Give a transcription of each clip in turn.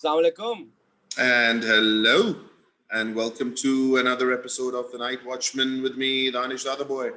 Assalamu alaikum. And hello, and welcome to another episode of The Night Watchman with me, Danish Boy.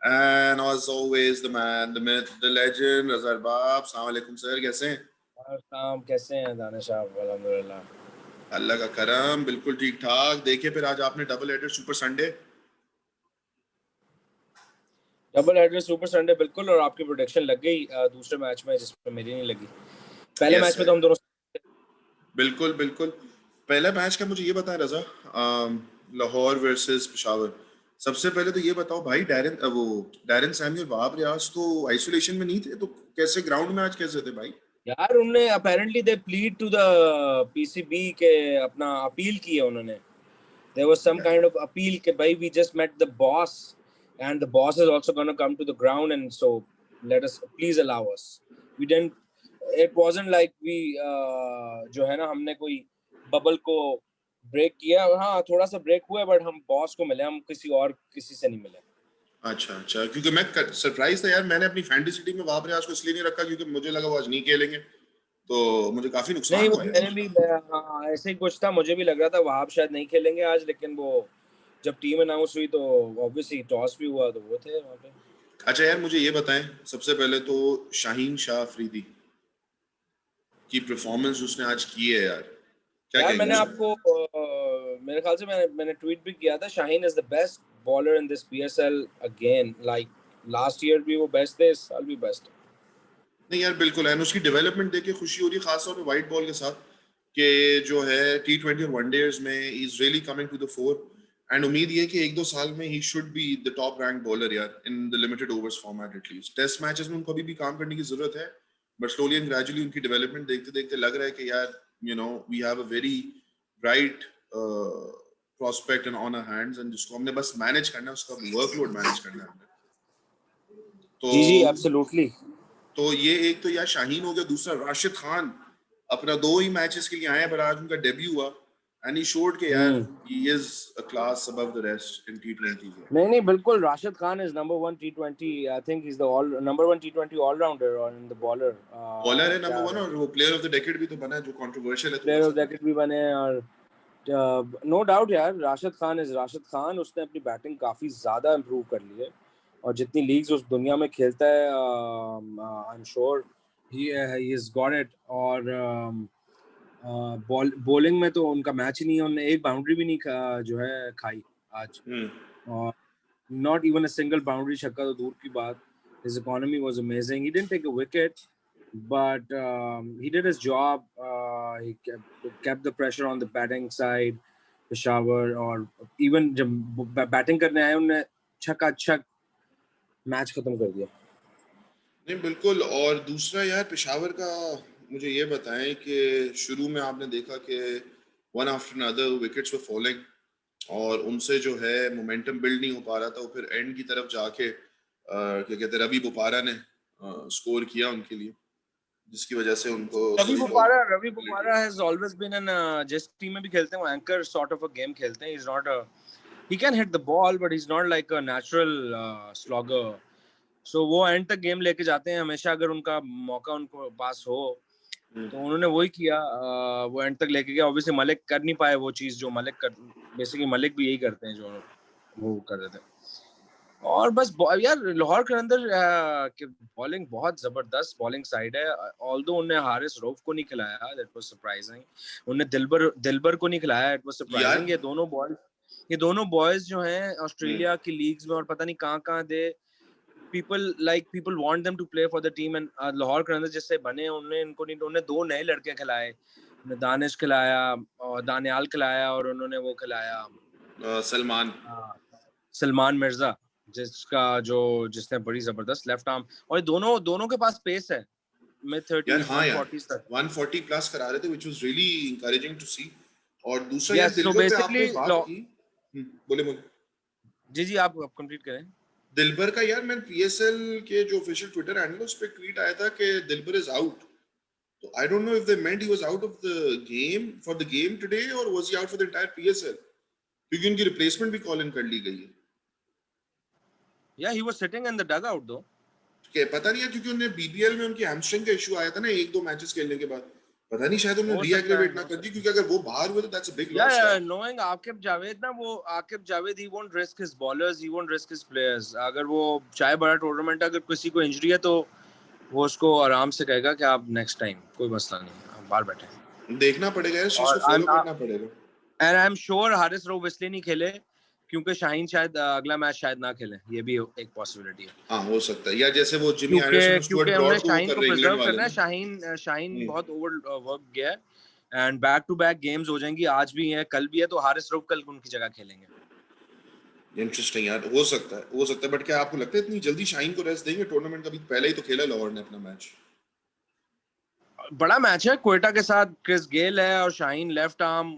And as always, the man, the myth, the legend, Azhar Bab. Assalamu alaikum, sir. कैसे हैं? काम कैसे हैं दानिश साहब? अल्हम्दुलिल्लाह। अल्लाह का करम, बिल्कुल ठीक ठाक। देखिए फिर आज आपने double headed super Sunday. Double header super Sunday बिल्कुल, और आपकी प्रोडिक्शन लग गई दूसरे मैच में जिसमें मेरी नहीं लगी। पहले मैच में तो हम दोनों बिल्कुल बिल्कुल। पहले मैच का मुझे ये बताएं रजा, लाहौर वर्सेस पेशावर। सबसे पहले तो ये बताओ भाई, डैरन सैमुअल वहाब रियाज तो आइसोलेशन में नहीं थे, तो कैसे ग्राउंड में आज कैसे थे भाई? यार उन्होंने apparently they plead to the PCB के अपना अपील की है उन्होंने। There was some kind of appeal कि भाई we just met the boss and the boss is also going to come to the ground and so let us please allow us. We didn't, it wasn't like we जो है ना हमने कोई bubble को break किया। हाँ थोड़ा सा ब्रेक हुआ, बट हम बॉस को मिले, हम किसी से नहीं मिले। अच्छा, क्योंकि मैं सरप्राइज था यार। मैंने अपनी फैंटेसी टीम में वहाब रियाज को इसलिए नहीं रखा क्योंकि मुझे लगा वो आज नहीं खेलेंगे, तो मुझे काफी नुकसान हुआ मैंने भी हाँ ऐसे ही कुछ था, मुझे भी लग रहा था वहाब शायद नहीं खेलेंगे आज, लेकिन वो जब टीम अनाउंस हुई तो ऑब्वियसली टॉस भी हुआ तो वो थे वहाँ पे। अच्छा यार मुझे ये बताएं, सबसे पहले तो शाहीन शाह अफरीदी की परफॉर्मेंस उसने आज की है यार, क्या यार कहेंगे मैंने उसमें? आपको मेरे ख्याल से मैंने ट्वीट भी किया था, Shaheen is the best bowler in this PSL again. Like last year भी वो बेस्ट थे, इस साल भी बेस्ट। नहीं यार बिल्कुल है, उसकी डेवलपमेंट देख के खुशी हो रही है, खासतौर पे वाइट बॉल के साथ, कि जो है T20 और वनडेज में he is really coming to the fore. And उम्मीद ये कि एक दो साल में he should be the top rank bowler यार in the limited overs format at least. Test matches में उनको अभी भी काम करने की जरूरत है, बट स्लोली एंड ग्रेजुअली उनकी डेवलपमेंट देखते देखते लग रहा है कि यार we have a very bright prospect and on our hands, and जिसको हमने बस मैनेज करना है, उसका वर्कलोड मैनेज करना है। तो जी एब्सोल्युटली। तो ये एक तो यार शाहीन हो गया, दूसरा राशिद खान अपना 2 ही मैचेस के लिए आए, पर आज उनका डेब्यू हुआ एंड ही शोड के यार he is a class above the rest in T20। नहीं बिल्कुल, Rashid Khan is number 1 T20। I think is the all number 1 T20 allrounder और इन द बॉलर है नंबर 1, और वो प्लेयर ऑफ द डेकेड भी तो बना है, जो कंट्रोवर्शियल है प्लेयर थोड़ा ऑफ द डेकेड भी बने हैं। और नो डाउट यार राशिद खान उसने अपनी बैटिंग काफी ज्यादा इम्प्रूव कर ली है, और जितनी लीग्स उस दुनिया में खेलता है I am sure he is got it. और बॉलिंग में तो उनका मैच ही नहीं है, उन्होंने एक बाउंड्री भी नहीं जो है खाई आज, और not even a single boundary, छक्का तो दूर की बात। His economy was amazing, he didn't take a wicket but he did his job. He kept the pressure on the batting side, Peshawar, और even जब बैटिंग करने आए उन्होंने छक्का मैच खत्म कर दिया। नहीं बिल्कुल। और दूसरा यार पेशावर का मुझे ये बताएं कि शुरू में आपने देखा कि वन आफ्टर अनदर विकेट्स वर फॉलिंग, और उनसे जो है मोमेंटम बिल्ड नहीं हो पा रहा था। वो फिर एंड की तरफ जाके क्या कहते हैं, रवि बोपारा ने स्कोर किया उनके लिए, जिसकी वजह से उनको Ravi Bopara has always been an, जिस टीम में भी खेलते हैं वो anchor sort of a game खेलते हैं। He is not a, he can hit the ball but he is not like a natural slogger. So वो एंड तक गेम लेके जाते हैं हमेशा, अगर उनका मौका उनको पास हो तो उन्होंने वही किया, वो एंड तक लेके गया। ऑब्वियसली मलिक कर नहीं पाए वो चीज जो मलिक कर, बेसिकली मलिक भी यही करते हैं जो वो कर रहे थे। और बस यार लाहौर के अंदर बॉलिंग बहुत जबरदस्त बॉलिंग साइड है। ऑल्दो उन्हें हारिस रऊफ को नहीं खिलाया, दैट वाज सरप्राइजिंग। उन्हें दिलबर को नहीं खिलाया, इट वाज सरप्राइजिंग। ये दोनों बॉयज जो हैं ऑस्ट्रेलिया की लीग्स में और पता नहीं कहां दे people want them to play for the team, and Lahore के अंदर जिससे बने उन्होंने 2 नए लड़के खिलाए, उन्हें दानिश खिलाया और दानियाल खिलाया, और उन्होंने वो खिलाया सलमान मिर्जा, जिसने बड़ी जबरदस्त लेफ्ट आर्म, और दोनों के पास पेस है मिड 30s 140s तक, 140 प्लस करा रहे थे, which was really encouraging to see। और दूसरा यार दिलबर पे आपने बात की, बोले जी आप कंप्लीट करें। दिलबर का यार, मैं पीएसएल के जो ऑफिशियल ट्विटर हैंडल उस पे ट्वीट आया था कि दिलबर इज आउट, तो I don't know if they meant he was out of the game for the game today, और was he out for the entire PSL, क्योंकि उनकी रिप्लेसमेंट भी कॉल इन कर ली गई है। या he was sitting in the dugout though, के पता नहीं है, क्योंकि उन्हें बीबीएल में उनकी हैमस्ट्रिंग का इशू आया था ना 1-2 मैचेस खेलने के बाद, पता नहीं शायद उन्होंने हो सकता है, रीएग्रीवेट ना कर दी, क्योंकि अगर वो बाहर हुए तो दैट्स अ बिग लॉस या यार। नोइंग आकिब जावेद ना, वो Aqib Javed he won't risk his bowlers, he won't risk his players. अगर वो चाहे बड़ा टूर्नामेंट, अगर किसी को इंजरी है तो वो उसको आराम से कहेगा कि आप नेक्स्ट टाइम, कोई मसला नहीं है, आप बाहर बैठे। देखना पड़ेगा इस चीज को, और फॉलो करना पड़ेगा। And I am sure Haris Rauf इसलिए नहीं खेले क्योंकि शाहीन शायद अगला मैच शायद ना खेले, ये भी एक पॉसिबिलिटी है। हाँ हो सकता है, या जैसे वो जिमी क्योंकि एंडरसन और स्टुअर्ट क्योंकि उन्हें ब्रॉड को वो शाहीन कर को रहे हैं इंग्लैंड प्रिजर्व वाले करना है। ना। शाहीन बहुत ओवर वर्क गया है and back to back games हो जाएंगी, आज भी है कल भी है, तो हारिस रऊफ कल उनकी जगह खेलेंगे। इंटरेस्टिंग यार, हो सकता है, हो सकता है। बट क्या आपको लगता है इतनी जल्दी शाहीन को रेस्ट देंगे? टूर्नामेंट का भी पहले ही तो खेला लाहौर ने अपना मैच। बड़ा मैच है क्वेटा के साथ, क्रिस गेल है और शाहीन लेफ्ट आर्म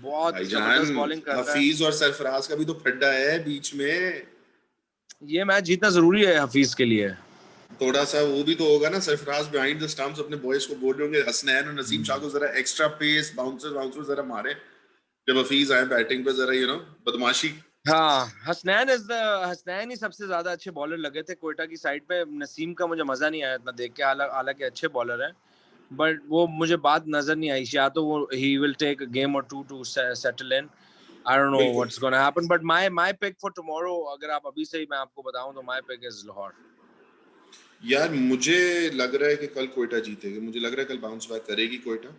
बहुत भाईजान, जबरदस्त बॉलिंग कर रहा है। हफीज और सरफराज का भी तो फड्डा है बीच में। ये मैच जीतना जरूरी है हफीज के लिए। थोड़ा सा वो भी तो होगा ना, सरफराज बिहाइंड द स्टंप्स अपने बॉयज को बोल रहे होंगे हसनैन और नसीम शाह को जरा एक्स्ट्रा पेस, बाउंसर बाउंसर जरा मारे जब हफीज आए बैटिंग पे, जरा बदमाशी। हाँ, हसनैन ही सबसे ज्यादा अच्छे बॉलर लगे थे क्वेटा की साइड पे। नसीम का मुझे मजा नहीं आया इतना देख के, हालांकि अच्छे बॉलर हैं, बट वो मुझे बात नजर नहीं आई। या तो वो he will take a game or two to settle in, I don't know बिल्कुल what's gonna happen, but my pick for tomorrow, अगर आप अभी से ही मैं आपको बताऊं तो माय पिक इज लाहौर। यार, मुझे लग रहा है कि कल कोयटा जीतेगी, मुझे लग रहा है कल बाउंस बैक करेगी कोयटा।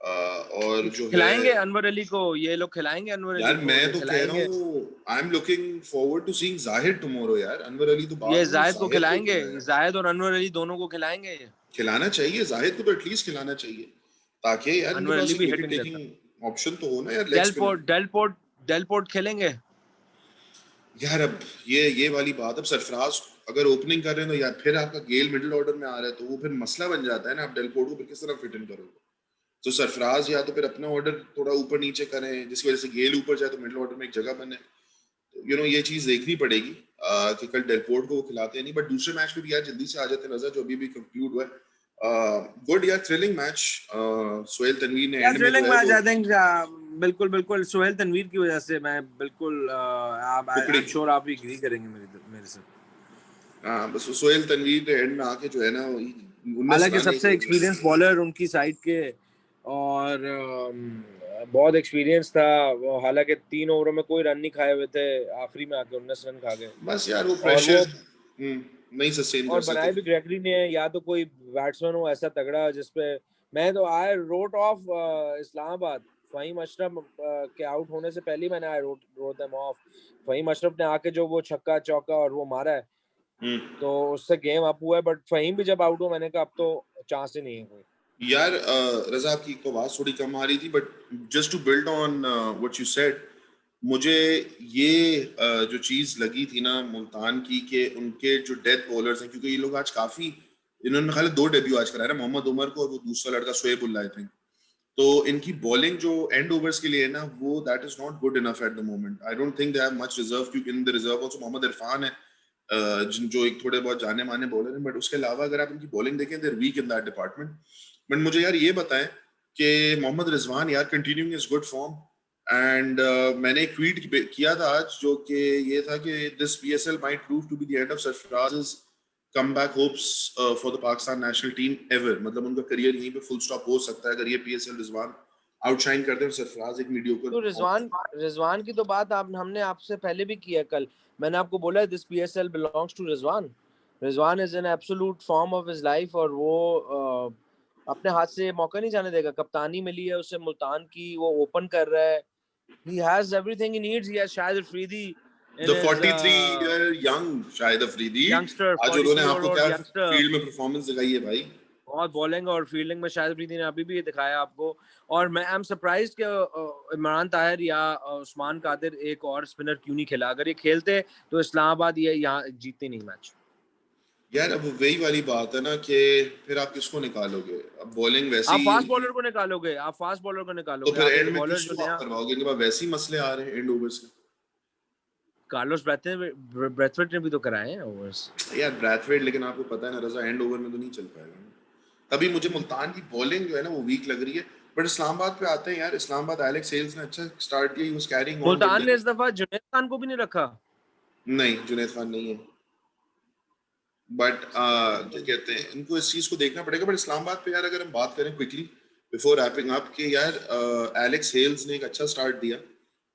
और जो है खिलाएंगे अनवर अली को, ये लोग खिलाएंगे अनवर यार, अली को, मैं ये तो कह रहा खिलाएंगे। हूँ I am looking forward to seeing Zahid tomorrow यार। अनवर अली तो ये बाद में, जायद को जाहिद को खिलाएंगे, खिलाया। जायद और अनवर अली दोनों को खिलाएंगे। खिलाना चाहिए, जाहिद को तो एटलीस्ट खिलाना चाहिए, ताकि यार इनके अनवर अली पास एक भी विकेट हिटिंग देता है। टेकिंग ऑप्शन तो हो ना यार, लेग स्पिनर। डेलपोर्ट खेलेंगे। यार अब ये वाली बात, अब सरफराज अगर ओपनिंग कर रहे हैं तो यार फिर आपका गेल मिडिल ऑर्डर में आ रहा है, तो वो फिर मसला बन जाता है ना, आप डेलपोर्ट को फिर किस तरह फिट इन करोगे? तो सरफराज या तो फिर अपना ऑर्डर थोड़ा ऊपर नीचे करें, जिसकी वजह से गेल ऊपर जाए तो मिडिल ऑर्डर में एक जगह बने। तो ये चीज देखनी पड़ेगी कि कल डेलपोर्ट को वो खिलाते हैं नहीं। बट दूसरे मैच में भी यार जल्दी से आ जाते हैं रजा, जो अभी भी कंक्लूड हुआ है। गुड यार, थ्रिलिंग मैच। सोहेल तनवीर ने या एंड में जो थ्रिलिंग है मैच वो आई थिंक, बिल्कुल बिल्कुल सोहेल तनवीर की वजह से, मैं बिल्कुल आई टुकड़ी। एम श्योर आप भी एग्री करेंगे मेरे से। हाँ, बस वो सोहेल तनवीर ने एंड में आके जो है ना, 19 हालांकि रन एक सबसे ओवर एक्सपीरियंस बॉलर उनकी साइड के, और बहुत एक्सपीरियंस था वो, हालांकि 3 ओवरों में कोई रन नहीं खाए हुए थे, आखिरी में आके 19 रन खा गए। बस यार वो और प्रेशर वो नहीं सस्टेन कर और सके। बनाए भी ग्रेगरी ने, या तो कोई बैट्समैन हो ऐसा तगड़ा जिसपे, मैं तो I wrote off Islamabad, Fahim Ashraf के आउट होने से पहले ही मैंने I wrote them off. Fahim Ashraf ने आके जो वो छक्का चौका और वो मारा है, हम्म तो उससे गेम अप हुआ है, बट फहीम भी जब आउट हुआ मैंने कहा अब तो चांस ही नहीं है कोई। यार, रजा की तो आवाज थोड़ी कम आ रही थी, but just to build on what you said, मुझे ये जो चीज लगी थी ना मुल्तान की, कि उनके जो डेथ बॉलर्स हैं, क्योंकि ये लोग आज काफी, इन्होंने खाली 2 डेब्यू आज कराया ना, मोहम्मद उमर को और वो दूसरा लड़का शोएब उल्लाह थे। तो इनकी बॉलिंग जो एंड ओवर्स के लिए है ना, वो that is not good enough at the moment. I don't think they have much reserve, क्योंकि in the reserve also Mohammad Irfan है, जो एक थोड़े बहुत जाने माने बॉलर हैं, बट उसके अलावा अगर आप इनकी बॉलिंग देखें, they are weak in that department. But मुझे यार ये बताएं कि मोहम्मद रिजवान यार continuing is good form, and मैंने एक ट्वीट किया था आज, जो कि ये था कि this PSL might prove to be the end of Sarfaraz comeback hopes for the Pakistan national team ever. मतलब उनका करियर यहीं पे फुल स्टॉप हो सकता है अगर ये पीएसएल रिजवान आउटशाइन करते हैं और सरफराज एक मीडियोकर। तो रिजवान की तो बात हमने आपसे पहले भी की है कल। मैंने आपको बोला this PSL belongs to Rizwan. Rizwan is an absolute form of his life, और वो अपने हाथ से मौका नहीं जाने देगा। कप्तानी मिली है उसे मुल्तान की, वो ओपन कर रहा है, he has everything he needs. He has Shahid Afridi the in his 43 year young Shahid Afridi, youngster, आज उन्होंने 43 year आपको old क्या youngster। फील्ड में परफॉर्मेंस दिखाई है भाई। बहुत बॉलिंग और फील्डिंग में शाहिद अफरीदी ने अभी भी ये दिखाया आपको। और मैं आई एम सरप्राइज कि इमरान ताहिर या उस्मान कादिर एक और स्पिनर क्यों नहीं खेला। अगर ये खेलते तो इस्लामाबाद ये यहाँ जीतते नहीं मैच। यार, अब वही वाली बात है ना कि फिर आप किसको निकालोगे? अब बॉलिंग वैसी आप फास्ट इनकी, बॉलर को निकालोगे, आप फास्ट बॉलर को तो निकालोगे, फिर आप एंड एक में बॉलर जो किसको आप नया करवाओगे? इनके पास वैसे ही मसले आ रहे हैं एंड ओवर्स के। कार्लोस ब्रैथवेट ने भी तो कराए हैं ओवर्स। यार ब्रैथवेट, लेकिन आपको पता है ना रजा, एंड ओवर में तो नहीं चल पाएगा ना। तभी मुझे मुल्तान की बॉलिंग जो है ना वो वीक लग रही है। बट इस्लामाबाद पे आते हैं यार, इस्लामाबाद एलेक्स हेल्स ने अच्छा स्टार्ट किया, he was carrying on but Multan ने देन। इस दफा जुनैद खान को भी नहीं रखा। नहीं, जुनैद खान नहीं है। बट क्या कहते हैं, इनको इस चीज को देखना पड़ेगा। बट इस्लामाबाद पे यार अगर हम बात करें क्विकली, बिफोर रैपिंग अप कि यार एलेक्स हेल्स ने एक अच्छा स्टार्ट दिया,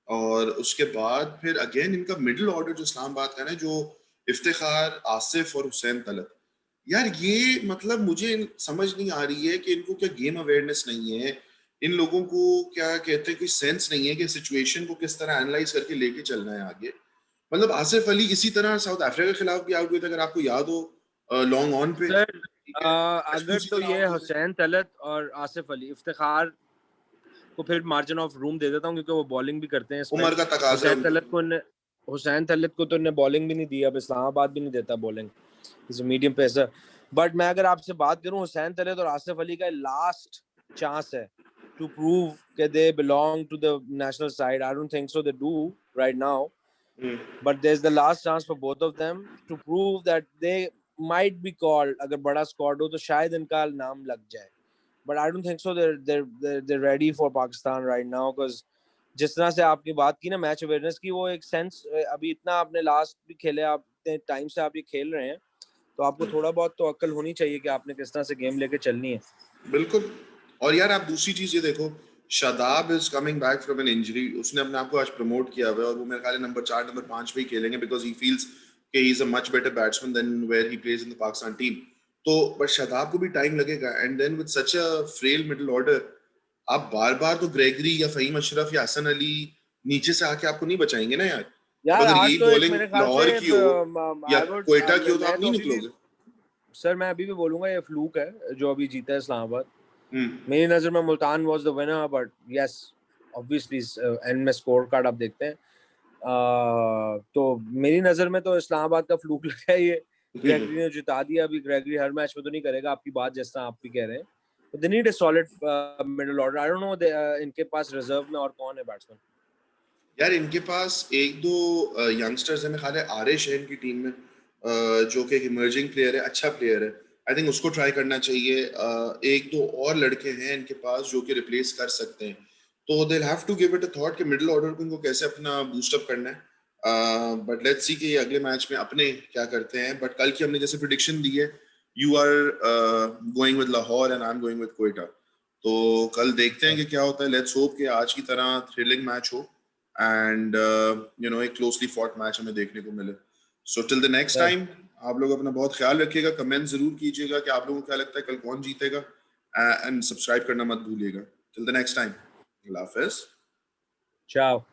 और उसके बाद फिर अगेन इनका मिडिल ऑर्डर जो इस्लामाबाद का है, जो इफ्तिखार, आसिफ और हुसैन तलत, यार ये मतलब मुझे समझ नहीं आ रही है कि इनको क्या गेम अवेयरनेस नहीं है, इन लोगों को क्या कहते हैं, कोई सेंस नहीं है कि सिचुएशन को किस तरह एनालाइज करके लेके चलना है आगे। मतलब आसिफ अली इसी तरह साउथ अफ्रीका के खिलाफ भी आउट हुए थे, अगर आपको याद हो, लॉन्ग ऑन पे, सर ठीक है, टेस्ट भी अगर उसी तो तरह ये आउट हुए थे। हुसैन तलत और आसिफ अली, इफ्तिखार को फिर मार्जिन ऑफ रूम दे देता हूँ क्योंकि वो बॉलिंग भी करते हैं स्पेल। उम्र का तकाजा है हुसैन उनका। तलत को ने हुसैन तलत को तो ने बॉलिंग भी नहीं दी, अब इस्लामाबाद भी नहीं देता bowling, is medium pacer. But मैं अगर आपसे बात करूं, हुसैन तलत और आसिफ अली का लास्ट चांस है टू प्रूव कि they belong to the national side. I don't think so they do right now, but there's the last chance for both of them to prove that they might be called. अगर बड़ा squad हो तो शायद इनका नाम लग जाए, but I don't think so. They're ready for Pakistan right now because जिस तरह से आपकी बात की ना मैच अवेयरनेस की, वो एक सेंस अभी इतना आपने लास्ट भी खेले, आप इतने टाइम से आप ये खेल रहे हैं, तो आपको थोड़ा बहुत तो अक्ल होनी चाहिए कि आपने किस तरह से गेम लेके चलनी है। बिल्कुल। और यार आप दूसरी चीज ये देखो, Shadab is coming back from an injury, उसने अपने आप को आज प्रमोट किया हुआ है, और वो मेरे ख्याल है नंबर 4 नंबर 5 पे ही खेलेंगे, बिकॉज ही फील्स कि he is a much better batsman than where he plays in the Pakistan team. तो बट शादाब को भी टाइम लगेगा, and then with such a frail middle order, आप बार बार तो ग्रेगरी या फहीम अशरफ या हसन अली नीचे से आके आपको नहीं बचाएंगे ना यार। अब यार अगर आज यही तो एक बॉलिंग मेरे ख्याल से लाहौर की हो या आई वुड क्वेटा की हो, तो मैं आप तो नहीं अभी भी निकलोगे। सर मैं अभी भी बोलूंगा ये फ्लूक है जो अभी जीता है इस्लामाबाद। हम्म। मेरी नजर में Multan was the winner, but yes obviously and में स्कोर कार्ड आप देखते हैं। तो मेरी नजर में तो इस्लामाबाद का फ्लूक लगा है ये। ग्रेगरी ने जिता दिया, अभी ग्रेगरी हर मैच में तो नहीं करेगा, आपकी बात जैसा आप भी कह रहे हैं। They need a solid middle order. I don't no इनके पास रिजर्व में और कौन है बैट्समैन। यार इनके पास एक दो यंगस्टर्स है, मेरे ख्याल है आरिश है इनकी टीम में, जो कि एक इमर्जिंग प्लेयर है, अच्छा प्लेयर है, आई थिंक उसको ट्राई करना चाहिए। एक दो और लड़के हैं इनके पास जो कि रिप्लेस कर सकते हैं, तो they have to give it a thought कि मिडिल ऑर्डर को इनको कैसे अपना बूस्टअप करना है। बट लेट्स सी कि ये अगले मैच में अपने क्या करते हैं। बट कल की हमने जैसे प्रिडिक्शन दी है, you are going with Lahore and I am going with Quetta, तो कल देखते हैं कि क्या होता है। लेट्स होप कि आज की तरह थ्रिलिंग मैच हो, एंड एक क्लोजली फॉट मैच हमें देखने को मिले। So till the next time, आप लोग अपना बहुत ख्याल रखिएगा, कमेंट जरूर कीजिएगा कि आप लोगों को क्या लगता है कल कौन जीतेगा, एंड सब्सक्राइब करना मत भूलिएगा। टिल द नेक्स्ट टाइम, अल्लाह हाफिज। चाओ।